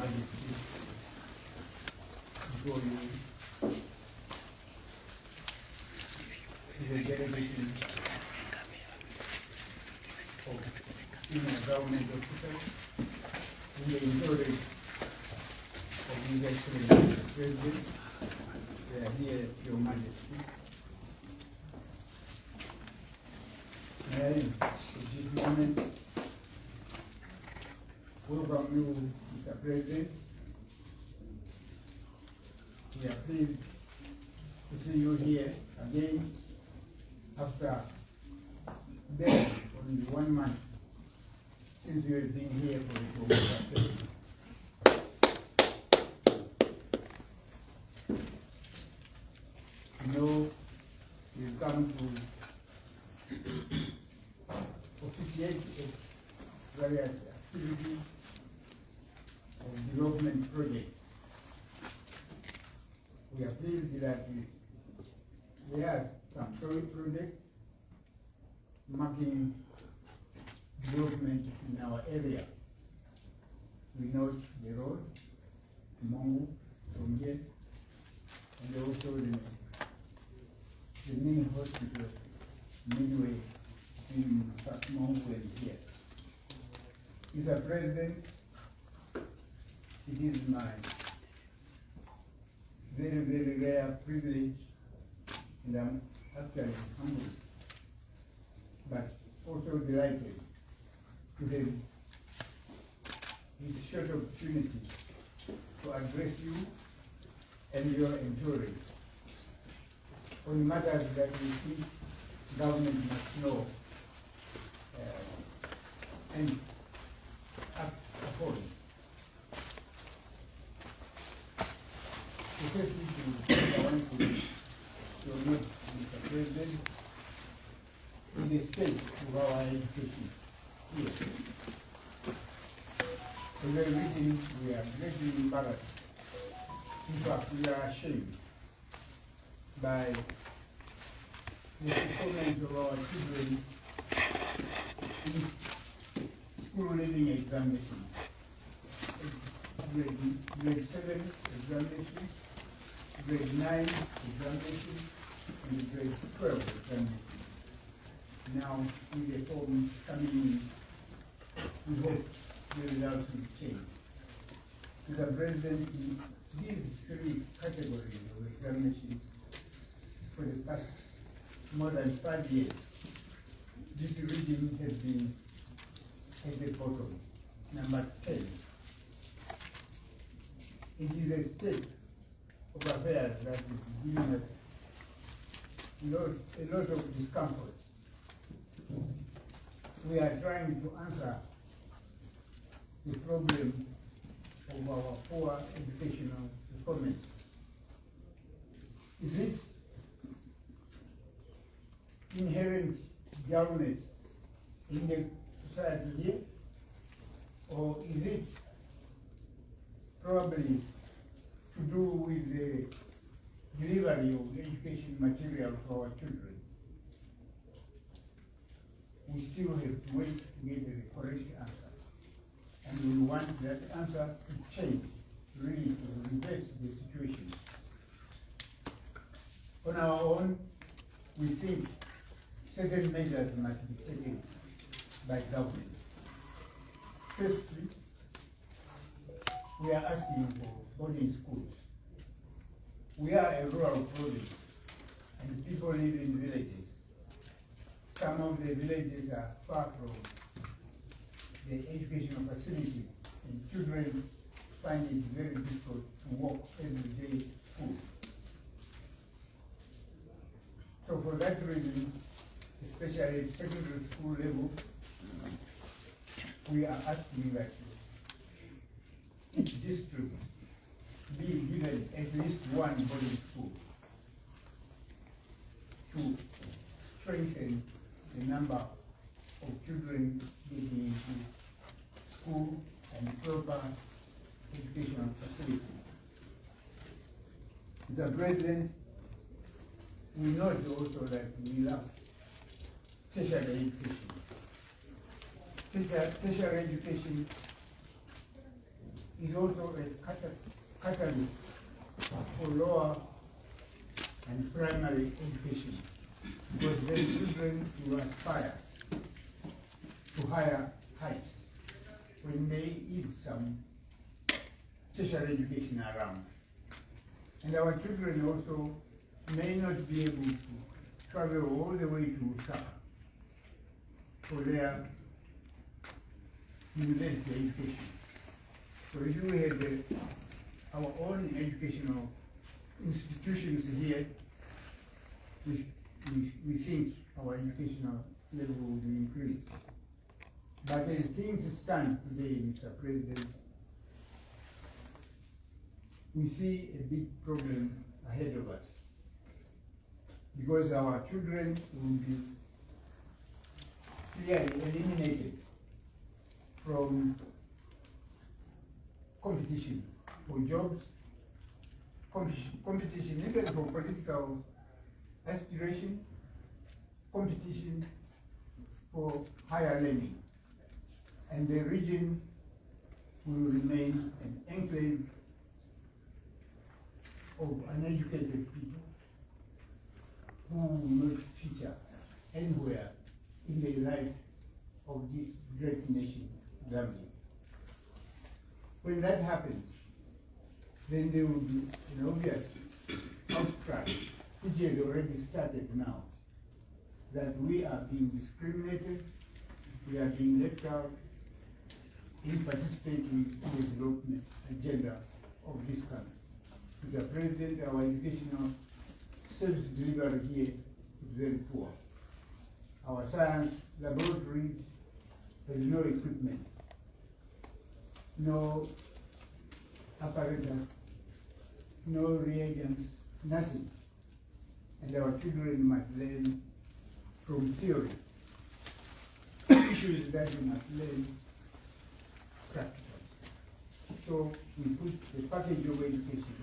Majesty, before you is a delegation of senior government officers in the entourage of His Excellency the President. They are here, Your Majesty. May I, at this moment, welcome you, Mr. President. We are pleased to see you here again after barely only 1 month since you have been here for the October. You know, we've come to officiate various activities of development projects. We are pleased that we have some projects marking development in our area. We note the road to Mongu from here, and also the mini hospital midway between Mongu and here. Mr. President, it is my very, very rare privilege, and I'm actually humbled, but also delighted to have this short opportunity to address you and your entourage on matters that we think government must know and act upon. The first issue I want to note, Mr. President, is the state of our education here. For that reason, we are greatly embarrassed. In fact, we are ashamed by the performance of our children in school leaving examination. Grade 7 examination, grade 9 examination, and grade 12 examination. Now, with the forms coming in, we hope the results will change. Mr. President, in these three categories of examinations for the past more than 5 years, this region has been at the bottom, number 10. It is a state of affairs that is giving us a lot of discomfort. We are trying to answer the problem of our poor educational performance. Is it inherent dullness in the society here, or is it probably to do with the delivery of education material for our children? We still have to wait to get the correct answer. And we want that answer to change, really to reverse the situation. On our own, we think certain measures must be taken by government. Firstly, we are asking for boarding schools. We are a rural province, and people live in villages. Some of the villages are far from the educational facilities, and children find it very difficult to walk every day to school. So for that reason, especially at secondary school level, we are asking that each district be given at least one boarding school to strengthen the number of children getting into school and proper educational facilities. Mr. President, we note also that we lack tertiary education. Tertiary education is also a catalyst for lower and primary education, because then children will aspire to higher heights when they need some special education around. And our children also may not be able to travel all the way to Osaka for their university education. So if we had our own educational institutions here, we think our educational level will be increased. But as things stand today, Mr. President, we see a big problem ahead of us, because our children will be clearly eliminated from competition for jobs, competition even for political aspiration, competition for higher learning. And the region will remain an enclave of uneducated people who will not feature anywhere in the life of this great nation, Zambia. When that happens, then there will be an obvious outcry, which has already started now, that we are being discriminated, we are being left out in participating in the development agenda of this country. Mr. President, our educational service delivery here is very poor. Our science laboratories have no equipment, no apparatus, no reagents, nothing. And our children must learn from theory issues that we must learn practically. So we put the package of education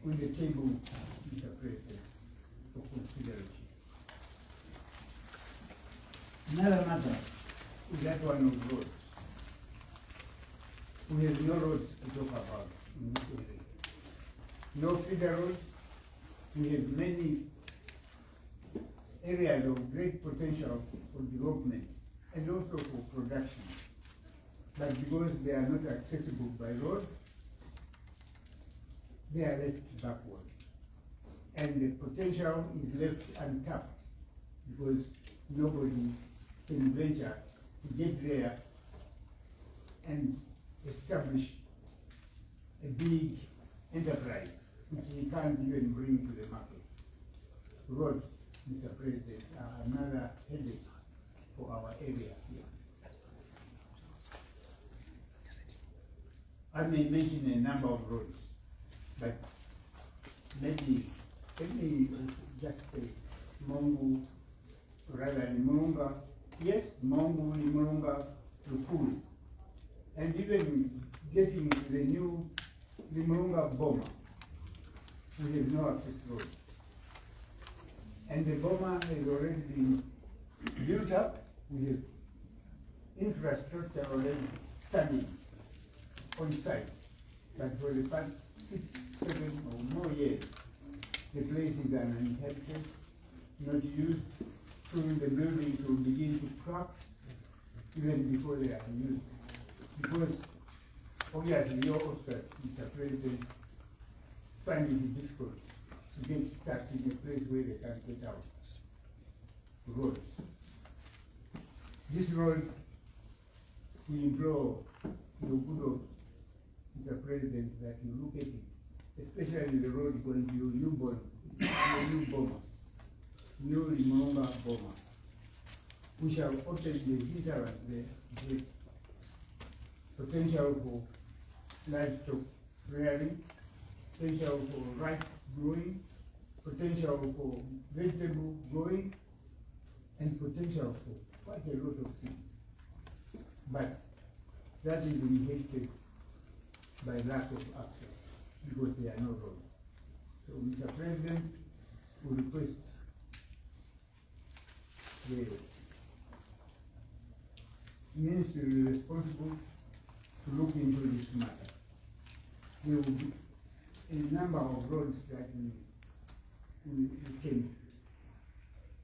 on the table, Mr. President, for consideration. Another matter is that one of roads. We have no roads to talk about in this area. No feeder roads. We have many areas of great potential for development and also for production. But because they are not accessible by road, they are left backward. And the potential is left untapped because nobody can venture to get there and establish a big enterprise which we can't even bring to the market. Roads, Mr. President, are another headache for our area here. I may mention a number of roads, but maybe let me just say Mongu, rather Limulunga, yes, Mongu, Limulunga, Lukulu, and even getting to the new Limulunga Boma, we have no access road. And the Boma has already been built up, we have infrastructure already standing on site, but for the past 6, 7 or more years, the place is uninhabited, not used. Soon the buildings will begin to crack even before they are used. Because obviously your officer, Mr. President, find it difficult to get stuck in a place where they can't get out. Roads. This road, we implore your good of Mr. President that you look at it, especially the road going to your new Boma, new Limonga Boma. We shall open the hinterland there, the potential for livestock rearing, potential for rice growing, potential for vegetable growing, and potential for quite a lot of things. But that is inhibited by lack of access because there are no roads. So, Mr. President, we request the ministry responsible to look into this matter. there will be a number of roads that we can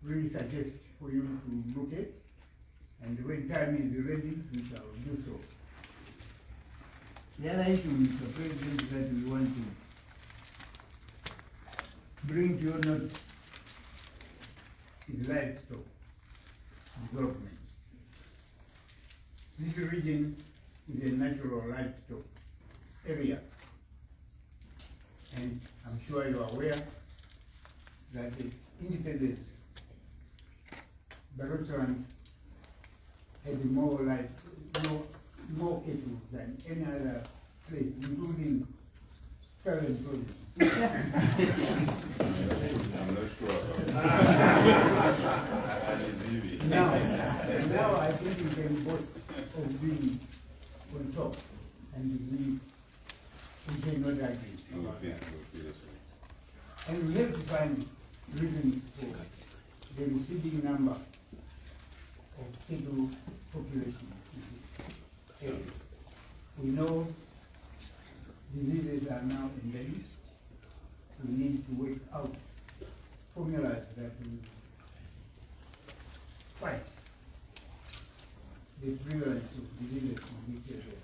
really suggest for you to look at, and when time is ready, we shall do so. The other issue, Mr. President, that we want to bring to your notice is livestock development. This region is a natural livestock area, and I'm sure you are aware that the independence Barotran had more cattle than any other place, including southern province. I'm not sure. Now I think we can boast of being on top, and we cannot agree about that. And we have to find reason for the receding number of cattle population in this area. We know diseases are now endemic. We need to work out formulas that will fight the prevalence of diseases in this area.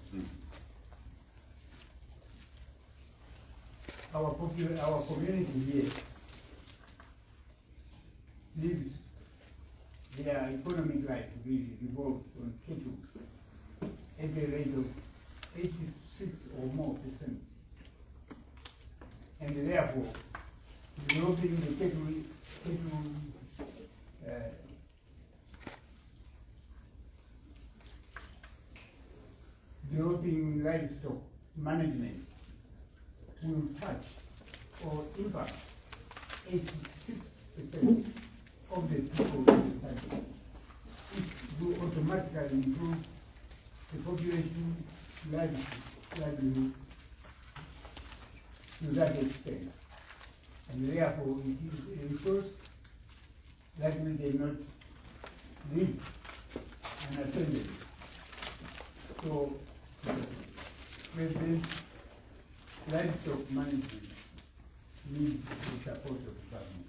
Our community here lives, their economic life really revolves on cattle at the rate of 86 or more %. And therefore, developing the developing livestock management will touch or impact 86% of the people in the country. It will automatically improve the population livelihood to that extent. And therefore it is a resource that we cannot leave unattended. So, President, livestock management needs the support of the government.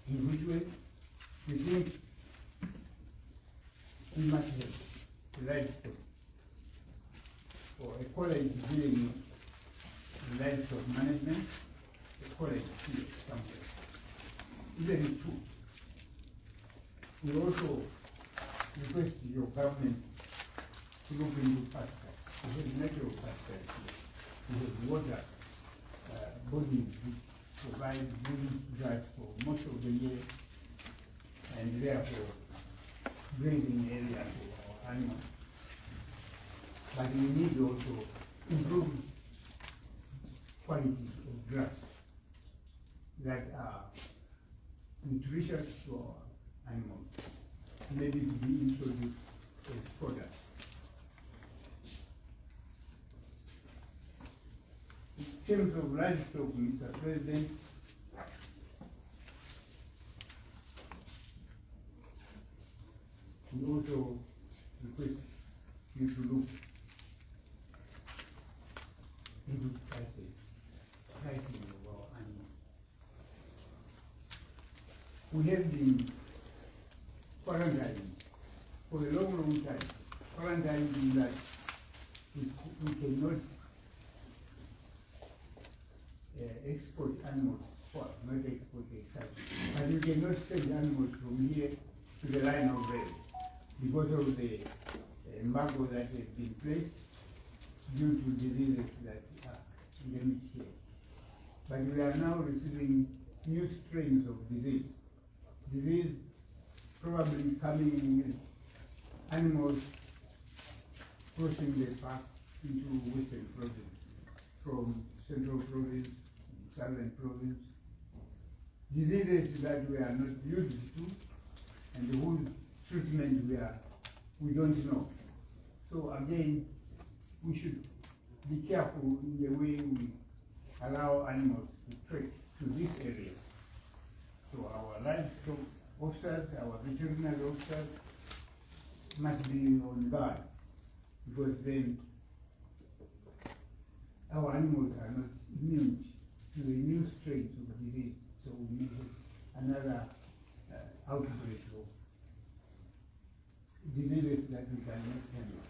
In which way? We think we must have livestock or a college dealing with livestock management, a college here somewhere. Even two. We also request your government to look into pasture. We have natural pasture here. We have water bodies which provide good drive for most of the year, and therefore grazing area for our animals. But we need also improve quality of grass that are nutritious to our animals, maybe to be introduced as fodder. In terms of livestock, Mr. President, we also request you to look into pricing of our animals. We have been quarantining for a long time. Quarantining means that we cannot export animals, well, not export exactly, but you cannot send animals from here to the line of rail because of the embargo that has been placed due to diseases that are endemic here. But we are now receiving new strains of disease. Disease probably coming with animals crossing the path into Western province, from Central province, Southern province. Diseases that we are not used to, and whose treatment we don't know. So again, we should be careful in the way we allow animals to trek to this area. So our livestock officers, our veterinary officers must be on guard, because then our animals are not immune to the new strains of disease, so we may have another outbreak of diseases that we cannot handle.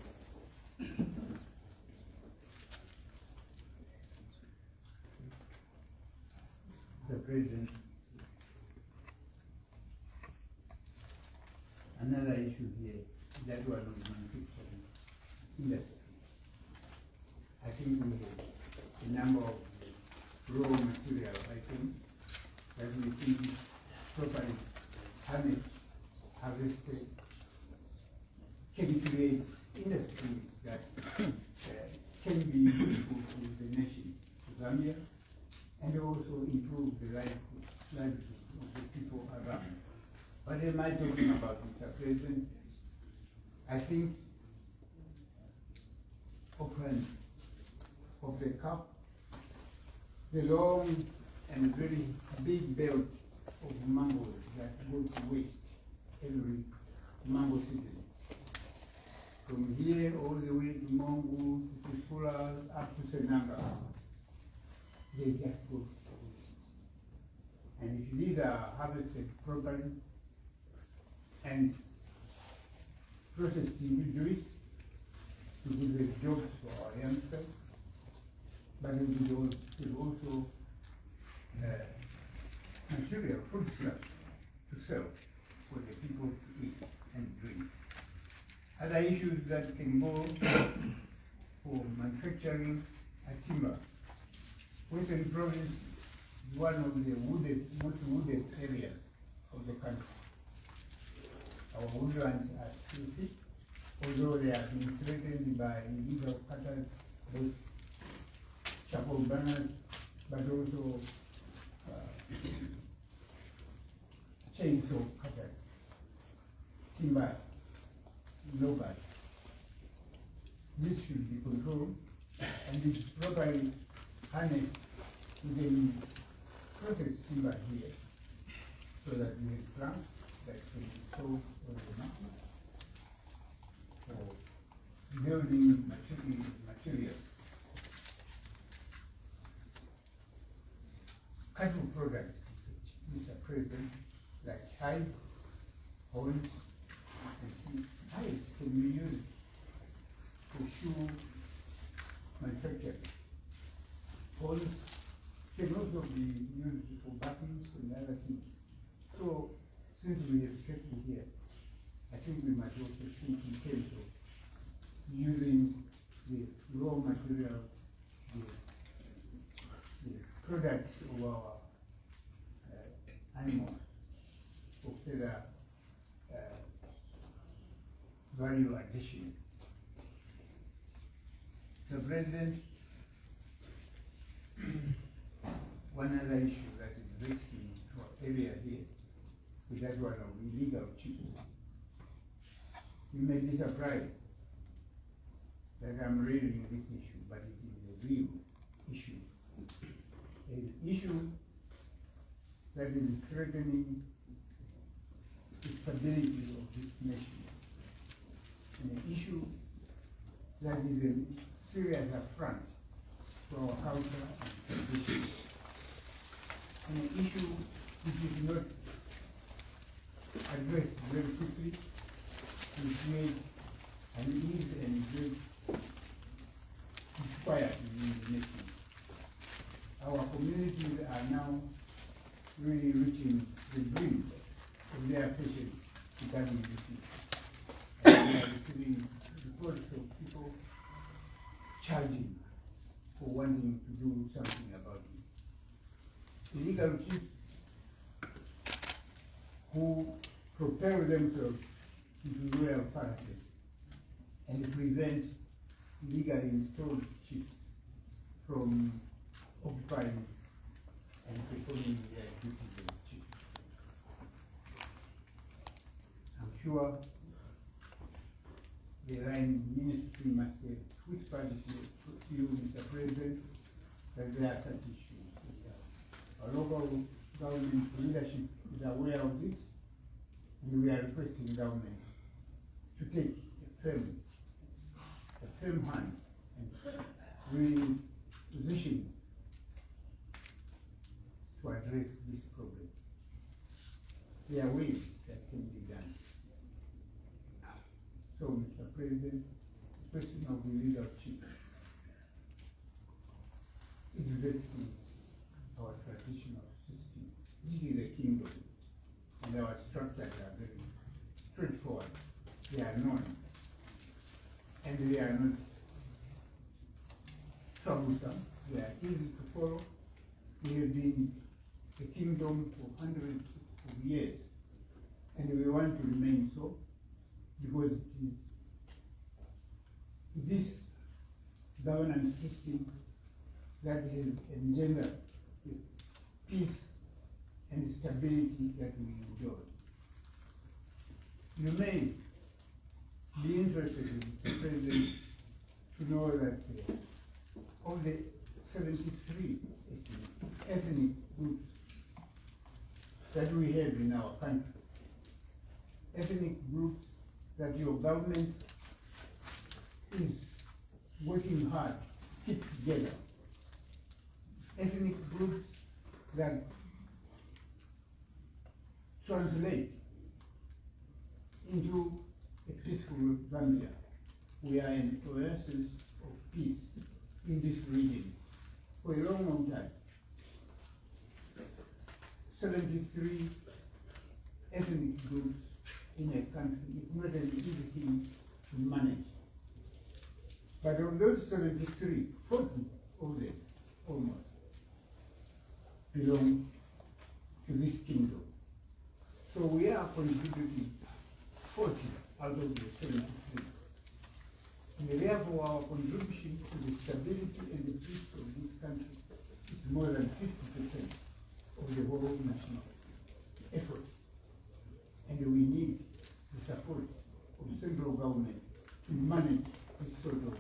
The President, another issue here, that was on manufacturing industry. I think we have a number of raw material items that we think properly harvested can create industries that can be useful to the nation, to Zambia, and also improve the livelihood of the people around. What am I talking about, Mr. President? I think open of the cup, the long and very big belt of mangoes that go to waste every mango season. From here all the way to Mongu, to Pula, up to Senanga, they just go to waste. And if these are harvested properly and processed individually, to give the jobs for our youngsters, but it will also material, food stuff to sell for the people to eat and drink. Other issues that can go for manufacturing timber. Western Province is one of the most wooded areas of the country. Our woodlands are filthy, although they have been threatened by illegal cutters, both charcoal burners, but also chainsaw cutters, timber loggers. This should be controlled and is properly harnessed to the processed timber here, so that we have plants that can be sold on the market for building materials. Cattle products, Mr. President, like hides, horns, and hides can be used for shoe manufacturing. Horns can also be used for buttons and other things. So, since we have cattle here, I think we must also think in terms of using the raw material, the products of our animals for further value addition. So, President, one other issue that is vexing our area here is that one of illegal chips. You may be surprised that I'm raising this issue, but it is a real issue. An issue that is threatening the stability of this nation. And an issue that is a serious affront to our culture and tradition. And an issue which is not addressed very quickly will create an ease and great disquiet in the nation. Our communities are now really reaching the brink of their patience regarding this issue. And we are receiving reports of people charging for wanting to do something about it. Illegal chiefs who propel themselves into royal palaces and prevent illegally installed chiefs from occupying and performing their duties as chiefs. I'm sure the line ministry must have whispered to you, Mr. President, that there are such issues. Our local government leadership is aware of this, and we are requesting government to take a firm hand and really reversing our traditional system. This is a kingdom, and our structures are very straightforward. They are known, and they are not troublesome. They are easy to follow. We have been a kingdom for hundreds of years, and we want to remain so, because it is this governance system that has engendered the peace and stability that we enjoy. You may be interested, Mr. President, to know that of the 73 ethnic groups that we have in our country, ethnic groups that your government is working hard to keep together, ethnic groups that translate into a peaceful Zambia. We are an oasis of peace in this region for a long, long time. 73 ethnic groups in a country is not an easy thing to manage. But of those 73, 40 of them almost belong to this kingdom. So we are contributing 40 out of the 73. And therefore our contribution to the stability and the peace of this country is more than 50% of the whole national effort. And we need the support of central government to manage this sort of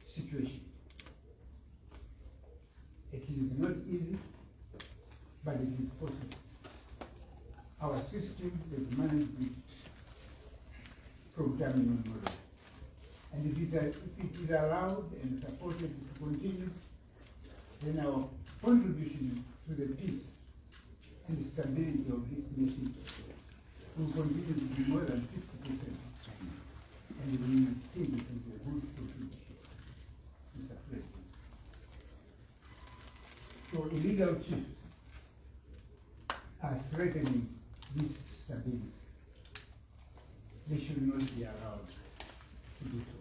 situation. It is not easy, but it is possible. Our system is managed with from terminal model. And if it is allowed and supported to continue, then our contribution to the peace and the stability of this nation will continue to be more than 50%. And we think it is a good contribution, Mr. President. So illegal chiefs are threatening this stability. They should not be allowed to do so.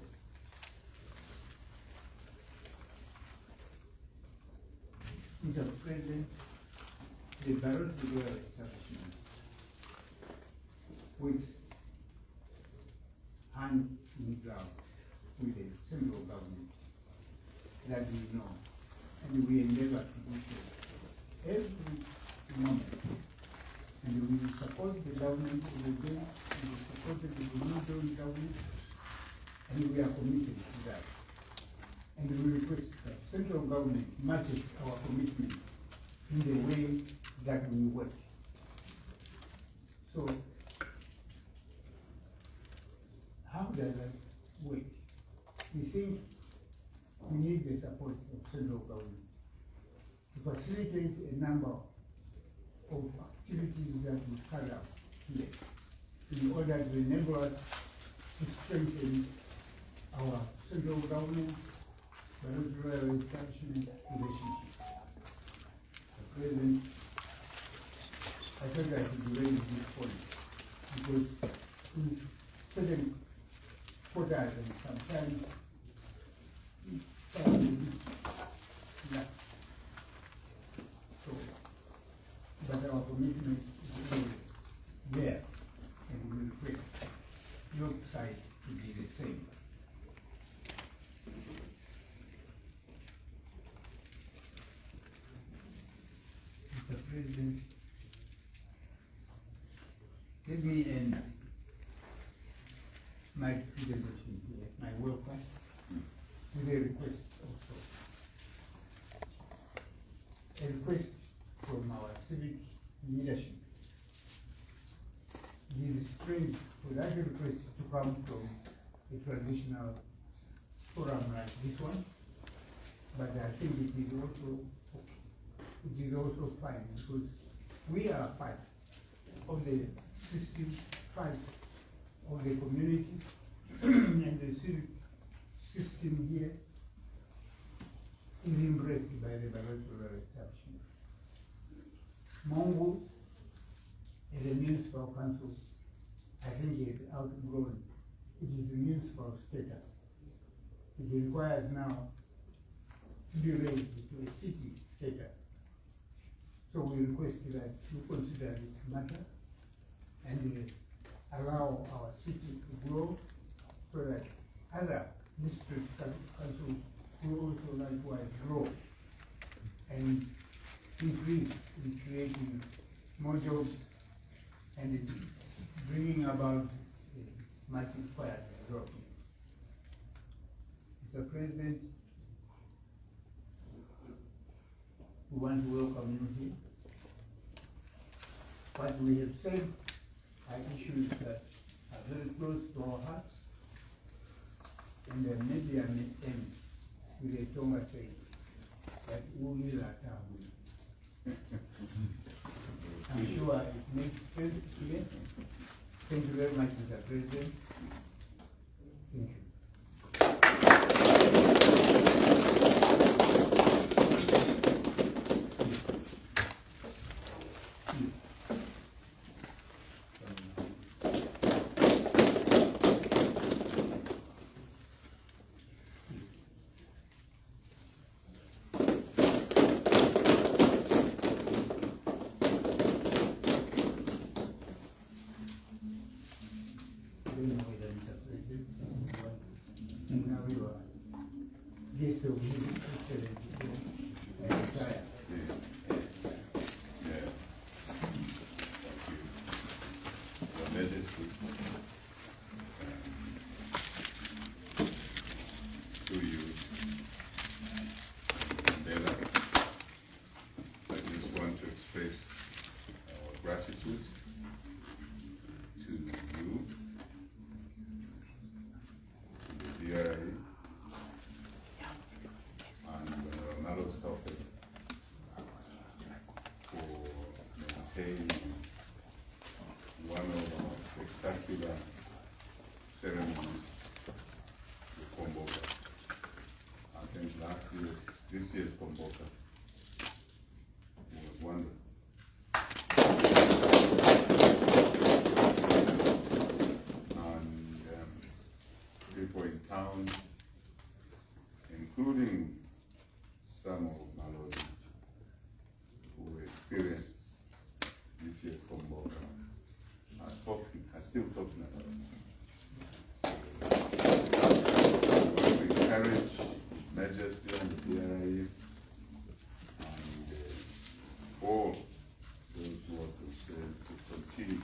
Mr. President, the Barrel establishment, which hand in glove with the central government, that we know, and we endeavor to do so every moment. And we support the government of the day, and we support the Burundi government, and we are committed to that. And we request that central government matches our commitment in the way that we work. So, how does that work? We think we need the support of central government to facilitate a number of activities that we carry out here in order to enable us to strengthen our central government, bilateral establishment relationship. President, I think I should raise this point because in certain quarters and sometimes lack. So, but our commitment is really there, and we request your side to be the same. Mr. President, let me end my presentation here, my welcome, with a request also. A request from our civic leadership. It is strange for that request to come from a traditional forum like this one, but I think it is also fine because we are part of the system, part of the community and the civic system here is embraced by the bilateral establishment. Mongo, as a municipal council, I think it is outgrown. It is a municipal status. It requires now to be raised to a city status. So we request that you consider this matter and allow our city to grow so that other district councils will also likewise grow and increase in creating more jobs and in bringing about multiplier development. Mr. President, we want to welcome you here. What we have said are issues that are very close to our hearts, and maybe I may end with a Tonga saying that we are I'm sure it makes sense here. Thank you very much, Mr. President. Thank you. Gratitude to you, to the DRA, and Livestock for maintaining one of our spectacular ceremonies with Komboka. I think this year's Komboka was wonderful. In town, including some of Malozi who experienced this year's Komboka, are still talking about it. So, we want to encourage His Majesty and the DRA and all those who are concerned to continue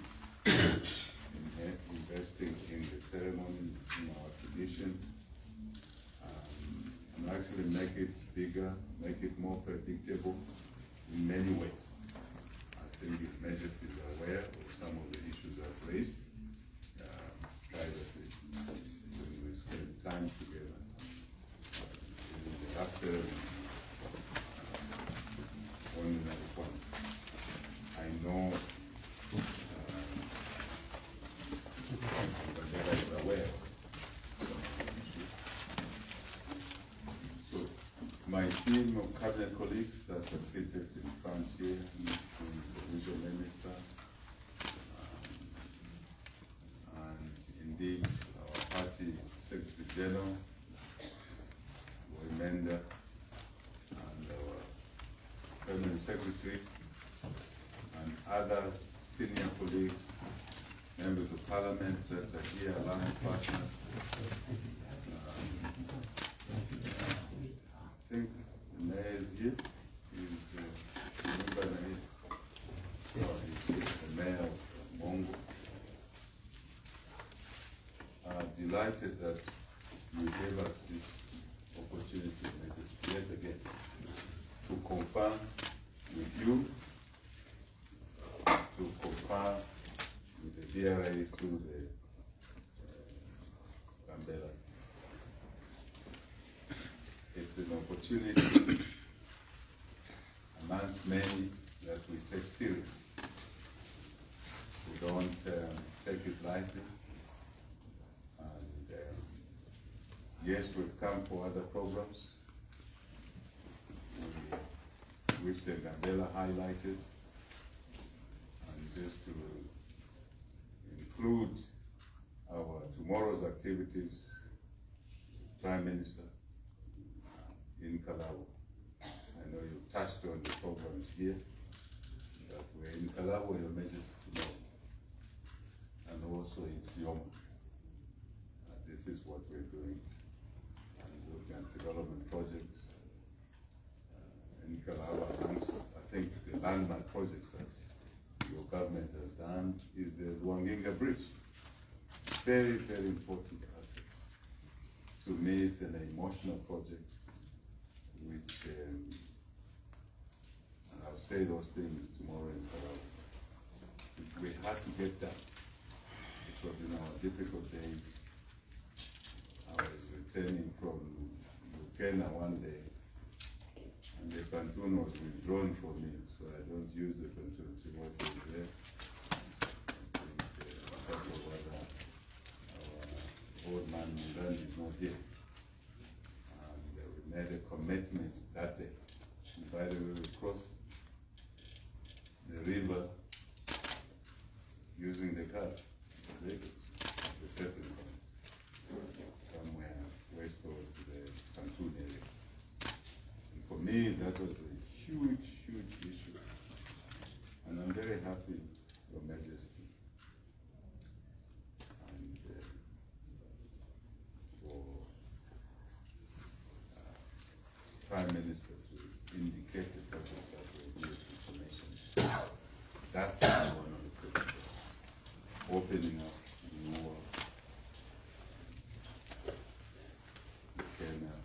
investing in the ceremony, in our tradition, and actually make it bigger, make it more predictable in many ways. I think His Majesty is aware of some of the issues I've raised privately when we spend time together. In the last ceremony, one another point. I know that is aware. So my team of cabinet colleagues that are seated in front here, including the regional minister, and indeed our party secretary general, Menda, and our permanent secretary, and other senior colleagues, members of parliament that are here, alliance partners. I think the mayor is here. The mayor of Mongo. Delighted that you gave us this opportunity yet again to confirm with you, to confirm with the DRA through the Gambela. It's an opportunity amongst many that we take serious. We don't take it lightly. And yes, we've come for other programs, which the Gambela highlighted, and just to include our tomorrow's activities, Prime Minister in Kalabo. I know you touched on the programs here, that we're in Kalabo, Your Majesty, tomorrow, and also in Sioma. This is what we're doing, and looking at development projects in Kalabo. Amongst, I think, the landmark projects that your government has done is the Luanginga Bridge. Very, very important asset. To me, it's an emotional project, which, and I'll say those things tomorrow in Kalabo. We had to get that, because in our difficult days, I was returning from Kenya one day, and the pontoon was withdrawn from me, so I don't use the pontoon to what is there. I think a couple of other, our old man Mulan is not here. And we made a commitment that day. And by the way, we crossed the river using the cars, the vehicles, the certain points, somewhere west of the pontoon area. And for me, that was a huge, huge issue. And I'm very happy, Your Majesty, and for Prime Minister to indicate the projects that were used information. That is one of the critical, opening up more Kenya,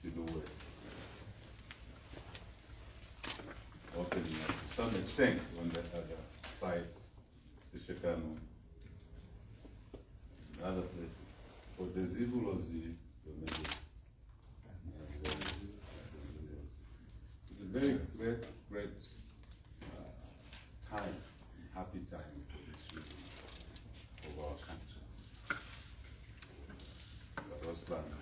Silhouette, opening up to some extent on the other side, Sishakano, and other places. For the Zibulozi, the Majesty, it's a very great, great time, happy time for this region of our country. The Rosland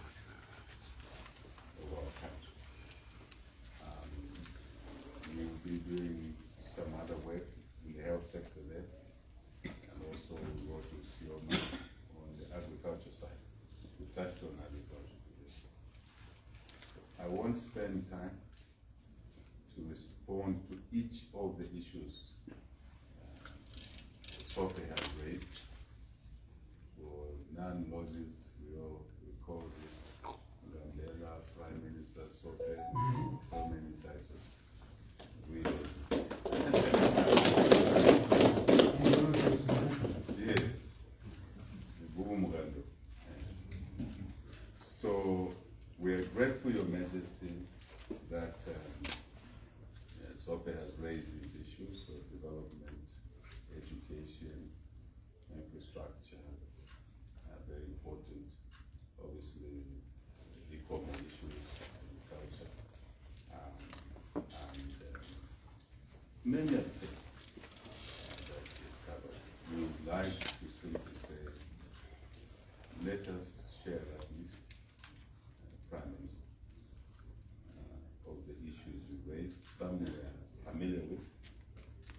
of our country. We'll be doing some other work in the health sector there, and also we'll go to Sioma on the agriculture side. We touched on agriculture today. I won't spend time to respond to each of the issues Sophie has raised. For non-losses, we all recall this Gambela, Prime Minister Sophie, so many titles. Yes, so we're grateful, Your Majesty, that Sophie has raised these issues of development, education, infrastructure, very important. Obviously, economic issues, agriculture, and many other things that is covered. We would like to simply say, let us share that list, Prime Minister, of the issues you raised. Some we are familiar with,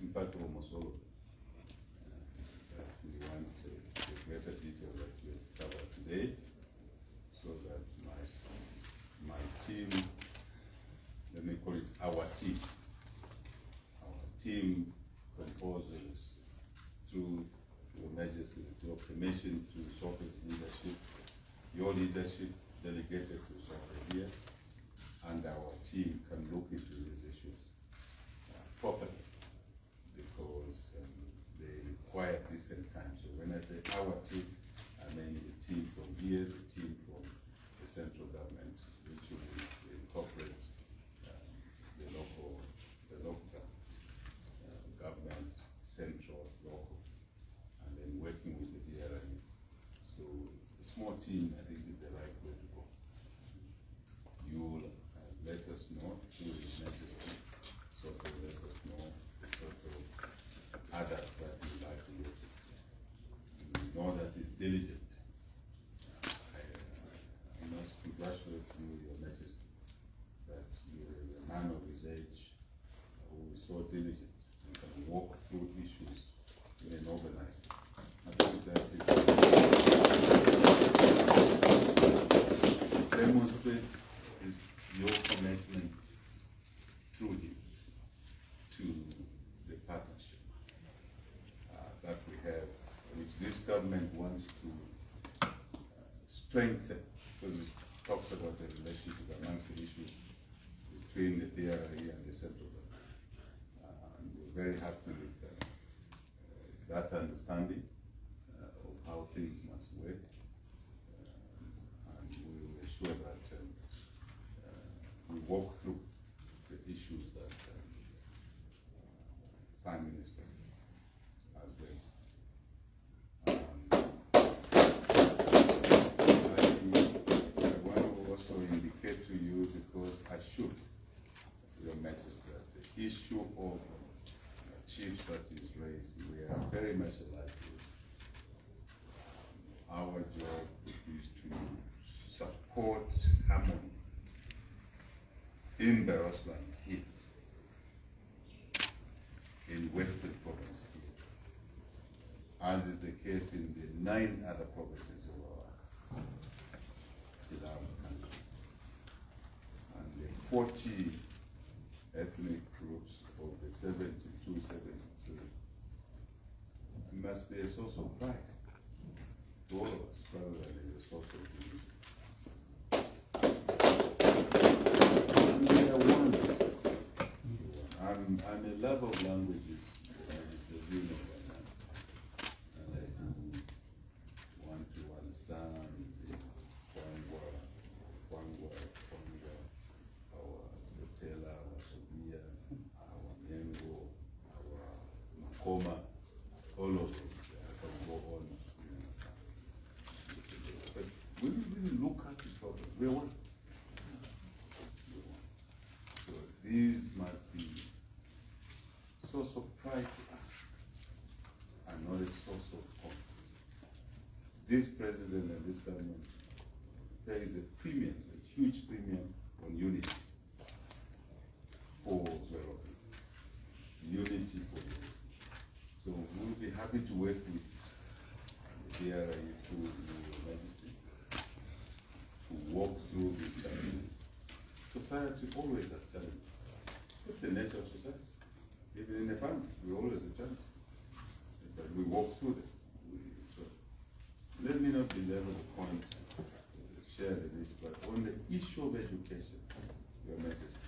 in fact, almost all of them. We want the greater detail that we have covered today, so that my team, let me call it our team composes, through Your Majesty, your permission to Sophie's leadership, your leadership delegated to Sophie here, and our team can look into these issues properly, because they require decent time. So when I say our team, I mean the team from here, the team from the central government, which will incorporate the local government, central, local, and then working with the DRI. So a small team, I think, is the right way to go. You will let us know through His Majesty, so to let us know the sort of others that you like to work with. You know that is diligent. I must congratulate you, Your Majesty, that you are a man your commitment through him to the partnership that we have, which this government wants to strengthen, because it talks about the relationship amongst the issues between the DRE and the central government. And we're very happy with that understanding of how things must work. And we will ensure that we walk through the issues that Prime Minister has raised. I want to also indicate to you, because I should, Your Majesty, that the issue of chiefs that is raised, we are very much alike. Our job is to support harmony in Barosland here, in Western Province here, as is the case in the 9 other provinces of our country. And the 40 ethnic groups of the 72, 73, it must be a source of pride to all of us, rather than as a source of division. We are one. I'm a lover of languages, as you know by now. And I do want to understand the Kwangwa, our Lutela, our Sobia, our Nyengo, our Makoma, all of them. I can go on. But we really look at the problem. We're one. So these must be source of pride to us and not a source of conflict. This president and this government pays a premium, a huge premium on unity for Zero. Unity for you. So we'll be happy to work with the DRI through Your Majesty to walk through the challenges. Society always has challenges. That's the nature of society. Even in the family, we always have challenges. But we walk through them. So let me not belabor the point, share the list, but on the issue of education, Your Majesty,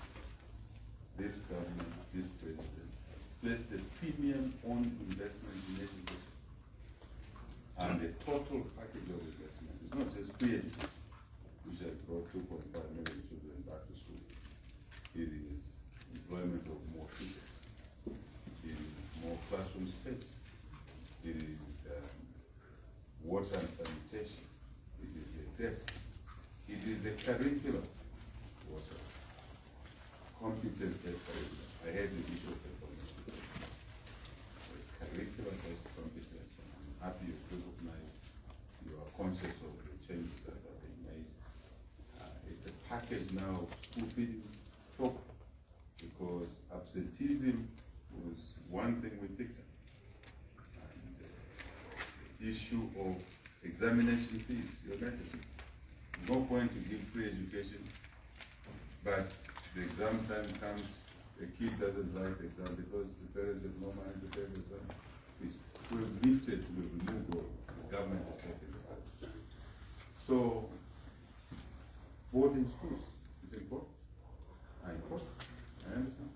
this government, this president, placed a premium on investment in education. And the total package of investment is not just free education, which has brought 2.5 million children back to school. It is employment of more teachers. It is more classroom space. It is water and sanitation. It is the desks. It is the curriculum. Water. Competence-based curriculum. I had the issue of the curriculum-based competence. I'm happy you recognize you are conscious of the changes that have been made. It's a package now of school feeding talk, because absenteeism was one thing we picked up. And the issue of examination fees, Your Majesty. No point to give free education, but the exam time comes, the kid doesn't write the exam because the parents have no money to pay the exam. We've lifted, we've removed all. The government has taken it out. So, boarding schools is important. I understand.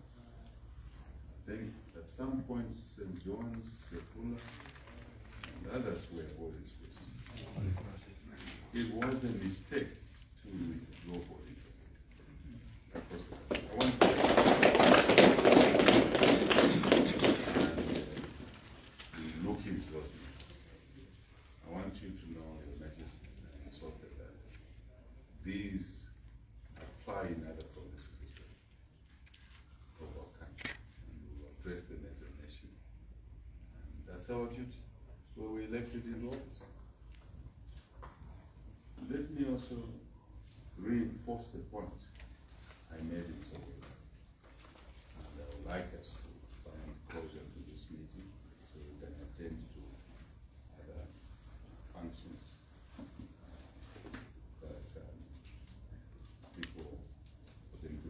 I think at some point, St. John's, Sekula, and others were boarding schools. It was a mistake to withdraw boarding facilities. I want to look into those matters. I want you to know, Your Majesty, that these apply in other provinces as well of our country, and we will address them as an issue. And that's our duty. So we elected in office. Let me also reinforce the point I made in some ways. And I would like us to find closure to this meeting so we can attend to other functions that people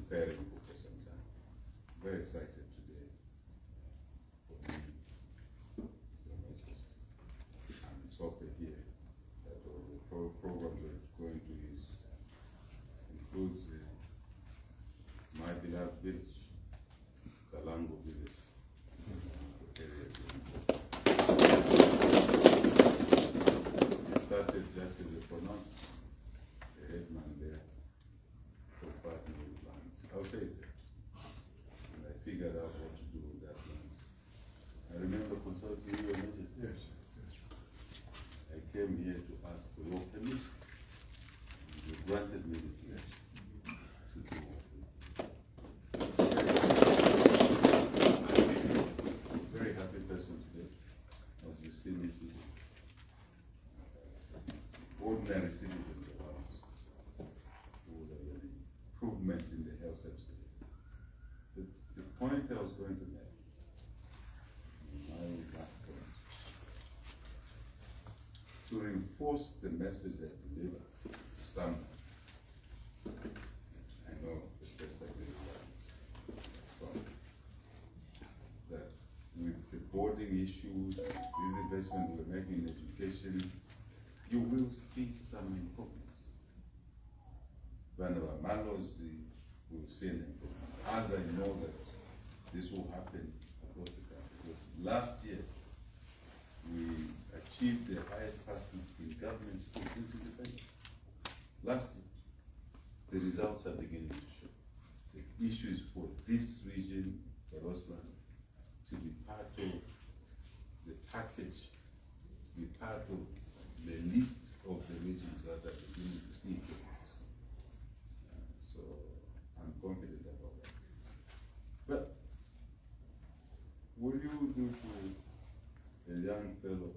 preparing for some time. Very excited today for me, Your Majesty. And it's also here that all the programs we're going to use includes my beloved village, Kalango village, area. It started just as a pronouncement. The headman there for partner with land. I'll say it there. And I figured out what to do with that land. I remember consulting Your Majesty. Yes. I came here to ask for your permission. You granted me the permission to do what we I'm a very happy person today, as you see me sitting. Ordinary citizens of ours who would have an improvement in the health service. The point I was going to make, my last point, to reinforce the message I deliver to some, I know the best I did that with the boarding issues, these investments we're making in education, you will see some improvements. When our Malos, we will see an improvement. As I know that this will happen across the country. Because last year, we achieved the highest passing in government schools since independence. Last year, the results are beginning to show. The issue is for this region, for Rosland, to be part of the package, to be part of the list of the regions that are beginning to see improvements. So I'm confident about that. But what do you do to a young fellow,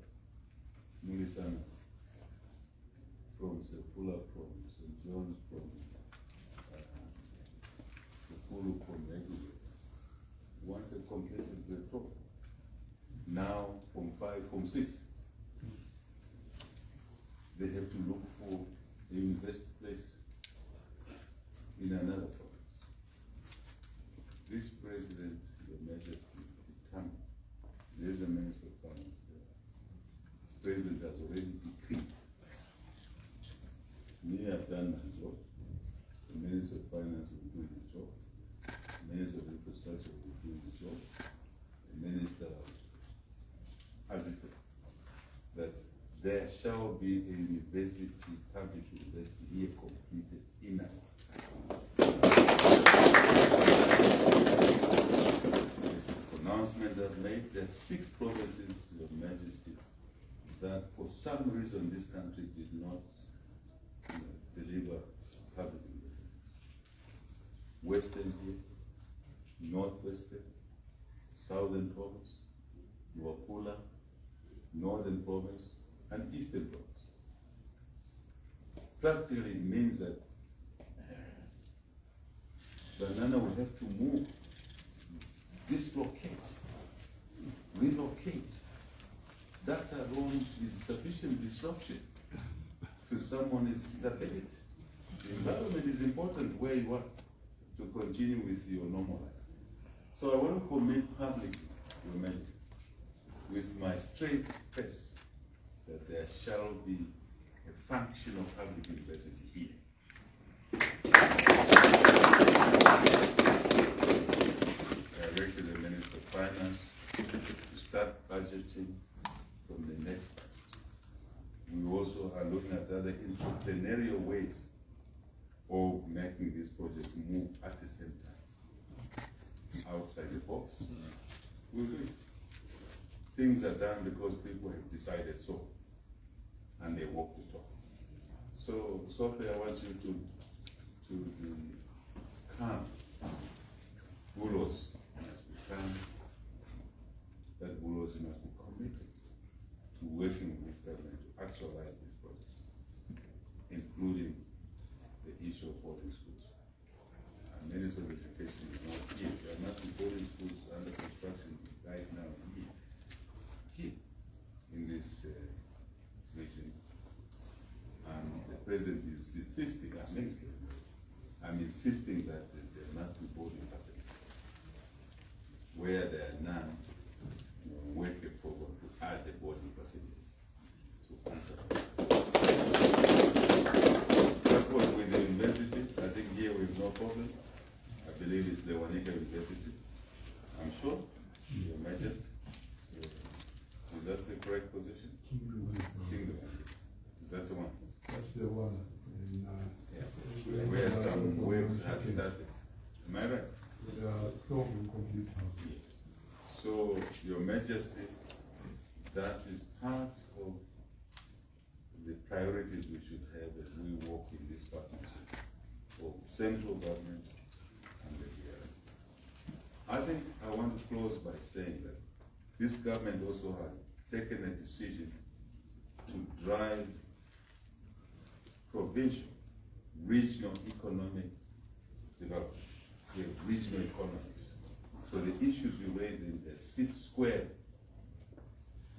Mulisana, from Sepula, from St. John's, from Kukuru, from everywhere, once they completed the top, now from 5, from 6, they have to look for a university place in another province. This president, Your Majesty, determined. There's a Minister of Finance there. The president has already decreed. Me, I've done my job. The Minister of Finance will do his job. The Minister of Infrastructure will do his job. The Minister has it that there shall be a university, public university here completed in our announcement that made there are 6 provinces, Your Majesty, that for some reason this country did not deliver public universities. Western here, Northwestern, Southern Province, Luapula, Northern Province, and Eastern Province. Practically it means that Banana will have to move, dislocate, relocate. That alone is sufficient disruption to someone's stability. The environment is important where you are to continue with your normal life. So I want to commit publicly, Your Majesty, with my straight face, that there shall be a functional public university here. Directed the Minister of Finance to start budgeting from the next budget. We also are looking at other entrepreneurial ways of making these projects move at the same time. Outside the box, we'll do it. Things are done because people have decided so, and they walk the talk. So, Sophie, I want you to be calm. Bulos must be calm. That Bulos must be committed to working with this government to actualize this project, including the issue of boarding schools. And Minister of Education is not here. There are not boarding schools under construction right now here in this region. And the President is insisting, I'm insisting that there must be boarding facilities. Where there are none, work a program to add the boarding facilities to answer that. That was with the university. I think here we have no problem. I believe it's the Wanika University. I'm sure, Your Majesty. So, is that the correct position? Kingdom. Is that the one? That's the one. Where some works had started. Am I right? There are 12 incomplete houses. Yes. So, Your Majesty, that is part of the priorities we should have as we work in this partnership for central government and the DRM. I think I want to close by saying that this government also has taken a decision to drive provincial, regional economic development. We have regional economies. So the issues you raised in the sit square,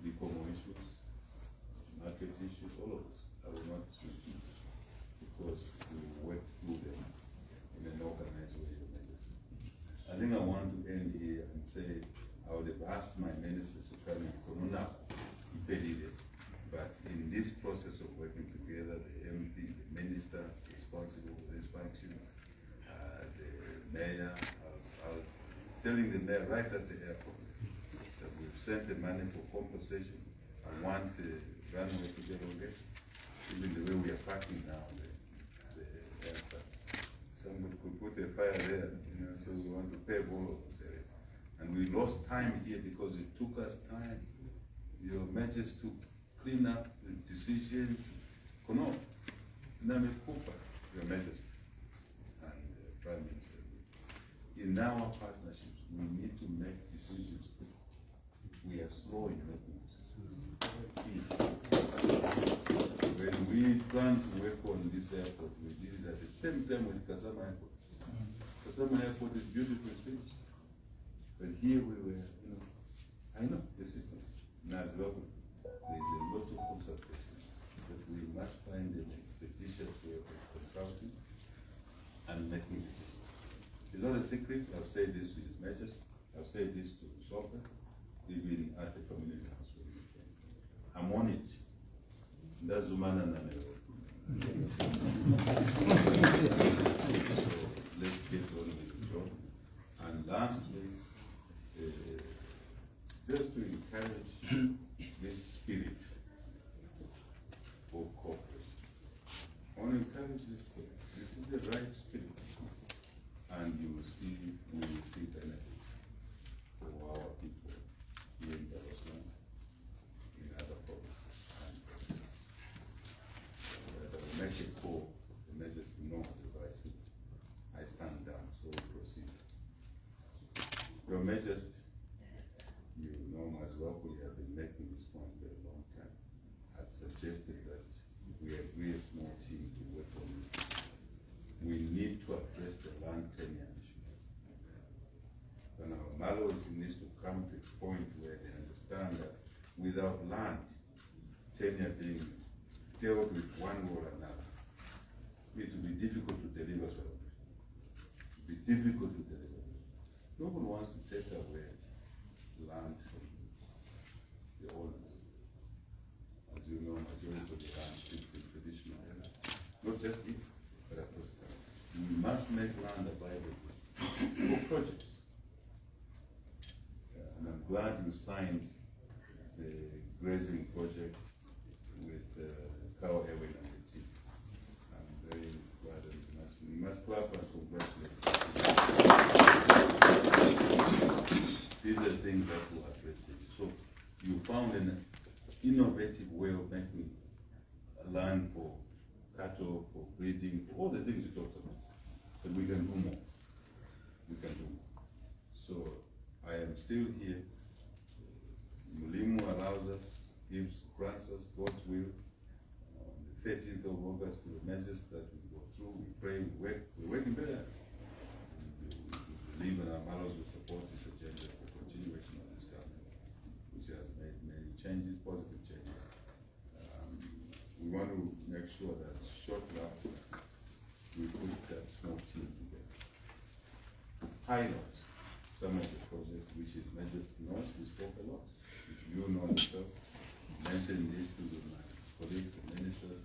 the common issues, market issues, all of us, I will not repeat because we will work through them in an organized way. I think I want to end here and say I would have asked my ministers to come in Konuna if they did it. But in this process of working together, the MP, the ministers responsible for these functions, the mayor, I was telling the mayor right at the airport that we've sent the money for compensation. I want the runway to get okay, even the way we are parking now the aircraft. Somebody could put a fire there, so we want to pave all of those areas. And we lost time here because it took us time, Your Majesty, to clean up the decisions. Kono, Namekupa, Your Majesty, and Prime Minister. In our partnerships, we need to make decisions quick. We are slow in making decisions. When we planned to work on this airport, we did it at the same time with Kasama Airport. Kasama Airport is beautiful, it's finished. But here we were, I know the system. There's a lot of consultation, but we must find an expeditious way of consulting and making decisions. It's not a secret. I've said this to His Majesty. I've said this to Soka, even at the community house. I'm on it. That's Umana Namero. So let's get on with the job. And lastly, just to encourage this spirit of cooperation. I want to encourage this spirit. This is the right spirit. And you will see, we will see benefits for our people here in Palestine, in other provinces and provinces. I will make a call, the Majesty knows as I sit. I stand down, so we proceed. Your Majesty, you know as well, we have been making this point for a long time. I've suggested that we agree a small team to work on this. We need to address the land tenure issue. And our Malos needs to come to a point where they understand that without land tenure being dealt with one way or another, it will be difficult to deliver something. It will be difficult to deliver. No one wants to take away land from the owners. As you know, majority of the land sits in traditional areas. Not just it, but across the country. We must make land available for projects. And I'm glad you signed the grazing project with Cow Ewing and the team. I'm very glad that we must clap and congratulate you. These are things that will address it. So you found an innovative way of making land for cattle, for breeding, for all the things you talked about. But we can do more. We can do more. So I am still here. Mulimu allows us, grants us God's will. On the 13th of August, the measures that we go through, we pray, we work, we're working better. We believe in our Malos will support this agenda for continuation of this government, which has made many changes, positive changes. We want to make sure that shortly after we put that small team highlight some of the projects which is Majesty North. We spoke a lot. If you know yourself, mentioned this to my colleagues and ministers,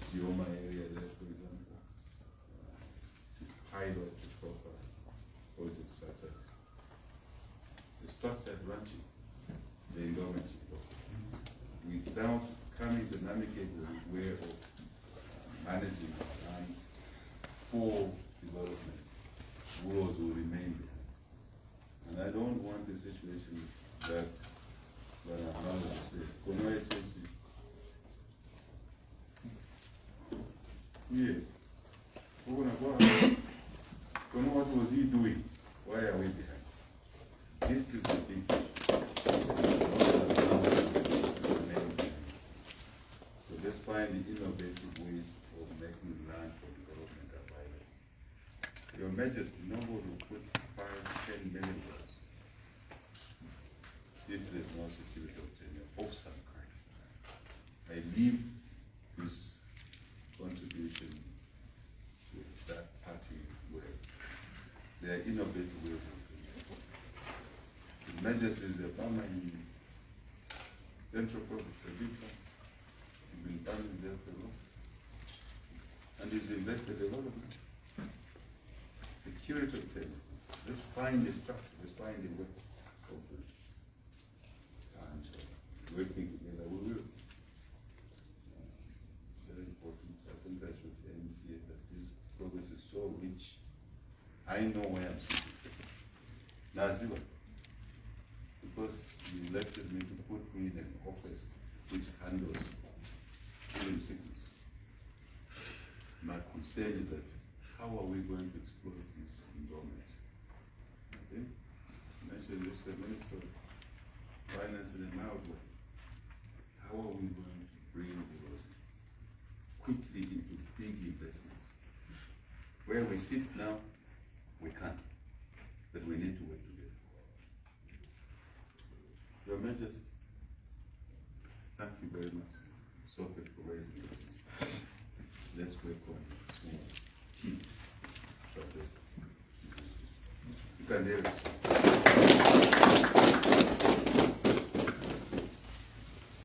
Sioma area there, for example, to highlight the proper projects such as the structured ranching, the endowment without coming to an amicable way of managing our land for development, wars will remain behind. And I don't want a situation that our mother said, yeah, we're gonna go ahead. Don't know what was he doing? Why are we behind? This is the big issue. So let's find the innovative ways of making land for development available. Your Majesty, nobody will put 5-10 million dollars if there's no security of tenure of some kind. I leave this contribution to that party where there are innovative ways of doing it. His Majesty is a farmer in Central Province, a big farm. He's been farming there for long. And he's invested a lot of money. Security of tenure. Let's find the structure, let's find the way of it. And working together we will. Very important. I think I should end here that this progress is so rich. I know where I'm sitting. Naziba. Because you elected me to put me in an office which handles healing sickness. My concern is that how are we going to exploit these endowments? Okay? I mentioned this to the Minister of Finance in an outlook. How are we going to bring those quickly into big investments? Where we sit now, we can't, but we need to work together. Your Majesty, thank you very much, Sophie, for raising this issue. Let's work on a small team to address these issues. You can hear us.